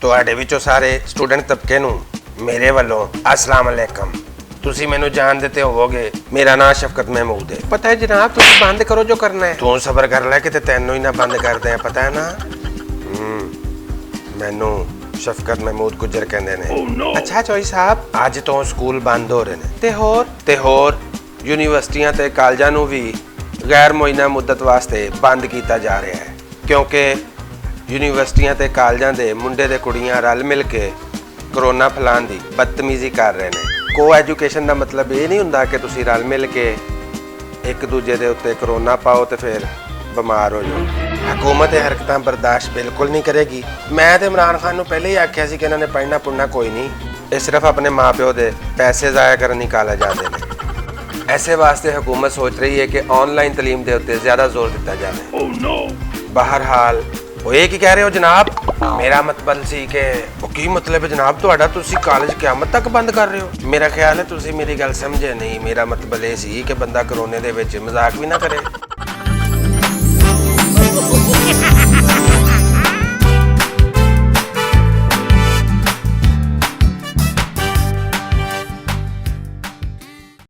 ਤੁਹਾਡੇ ਵਿੱਚੋਂ ਸਾਰੇ ਸਟੂਡੈਂਟ ਤਬਕੇ ਨੂੰ ਮੇਰੇ ਵੱਲੋਂ अस्सलाम वालेकुम। ਤੁਸੀਂ ਮੈਨੂੰ ਜਾਣਦੇ ਤੇ ਹੋਵੋਗੇ, ਮੇਰਾ ਨਾਮ ਸ਼ਫਕਤ ਮਹਿਮੂਦ ਹੈ। ਪਤਾ ਹੈ ਜਨਾਬ, ਤੁਸੀਂ ਬੰਦ ਕਰੋ ਜੋ ਕਰਨਾ ਹੈ। ਤੂੰ ਸਬਰ ਕਰ ਲੈ ਕਿਤੇ ਤੈਨੂੰ ਹੀ ਨਾ ਬੰਦ ਕਰਦੇ ਆ, ਪਤਾ ਹੈ ਨਾ। ਮੈਨੂੰ ਸ਼ਫਕਤ ਮਹਿਮੂਦ ਗੁੱਜਰ ਕਹਿੰਦੇ ਨੇ। ਅੱਛਾ ਚੋਈ ਸਾਹਿਬ, ਅੱਜ ਤੋਂ ਸਕੂਲ ਬੰਦ ਹੋ ਰਹੇ ਨੇ ਤੇ ਹੋਰ ਯੂਨੀਵਰਸਿਟੀਆਂ ਤੇ ਕਾਲਜਾਂ ਨੂੰ ਵੀ ਗੈਰ ਮੁਅੱਇਨਾ ਮੁੱਦਤ ਵਾਸਤੇ ਬੰਦ ਕੀਤਾ ਜਾ ਰਿਹਾ ਹੈ, ਕਿਉਂਕਿ ਯੂਨੀਵਰਸਿਟੀਆਂ ਤੇ ਕਾਲਜਾਂ ਦੇ ਮੁੰਡੇ ਤੇ ਕੁੜੀਆਂ ਰਲ ਮਿਲ ਕੇ ਕਰੋਨਾ ਫੈਲਾਉਣ ਦੀ ਬਦਤਮੀਜ਼ੀ ਕਰ ਰਹੇ ਨੇ। ਕੋ ਐਜੂਕੇਸ਼ਨ ਦਾ ਮਤਲਬ ਇਹ ਨਹੀਂ ਹੁੰਦਾ ਕਿ ਤੁਸੀਂ ਰਲ ਮਿਲ ਕੇ ਇੱਕ ਦੂਜੇ ਦੇ ਉੱਤੇ ਕਰੋਨਾ ਪਾਓ ਤੇ ਫਿਰ ਬਿਮਾਰ ਹੋ ਜਾਓ। ਹਕੂਮਤ ਇਹ ਹਰਕਤਾਂ ਬਰਦਾਸ਼ਤ ਬਿਲਕੁਲ ਨਹੀਂ ਕਰੇਗੀ। ਮੈਂ ਤੇ ਇਮਰਾਨ ਖਾਨ ਨੂੰ ਪਹਿਲੇ ਹੀ ਆਖਿਆ ਸੀ ਕਿ ਇਹਨਾਂ ਨੇ ਪੜ੍ਹਨਾ ਪੁੜਨਾ ਕੋਈ ਨਹੀਂ, ਇਹ ਸਿਰਫ ਆਪਣੇ ਮਾਪਿਓ ਦੇ ਪੈਸੇ ਜ਼ਾਇਆ ਕਰਨ ਨਿਕਾਲੇ ਜਾਂਦੇ ਨੇ। ਐਸੇ ਵਾਸਤੇ ਹਕੂਮਤ ਸੋਚ ਰਹੀ ਹੈ ਕਿ ਆਨਲਾਈਨ ਤਾਲੀਮ ਦੇ ਉੱਤੇ ਜ਼ਿਆਦਾ ਜ਼ੋਰ ਦਿੱਤਾ ਜਾਵੇ। ਬਹਰਹਾਲ ਉਹ ਇਹ ਕੀ ਕਹਿ ਰਹੇ ਹੋ ਜਨਾਬ? ਮੇਰਾ ਮਤਲਬ ਸੀ ਕਿ ਉਹ ਕੀ ਮਤਲਬ ਹੈ ਜਨਾਬ ਤੁਹਾਡਾ? ਤੁਸੀਂ ਕਾਲਜ ਕਿਆਮਤ ਤੱਕ ਬੰਦ ਕਰ ਰਹੇ ਹੋ? ਮੇਰਾ ਖਿਆਲ ਹੈ ਤੁਸੀਂ ਮੇਰੀ ਗੱਲ ਸਮਝੇ ਨਹੀਂ। ਮੇਰਾ ਮਤਲਬ ਇਹ ਸੀ ਕਿ ਬੰਦਾ ਕਰੋਨੇ ਦੇ ਵਿੱਚ ਮਜ਼ਾਕ ਵੀ ਨਾ ਕਰੇ।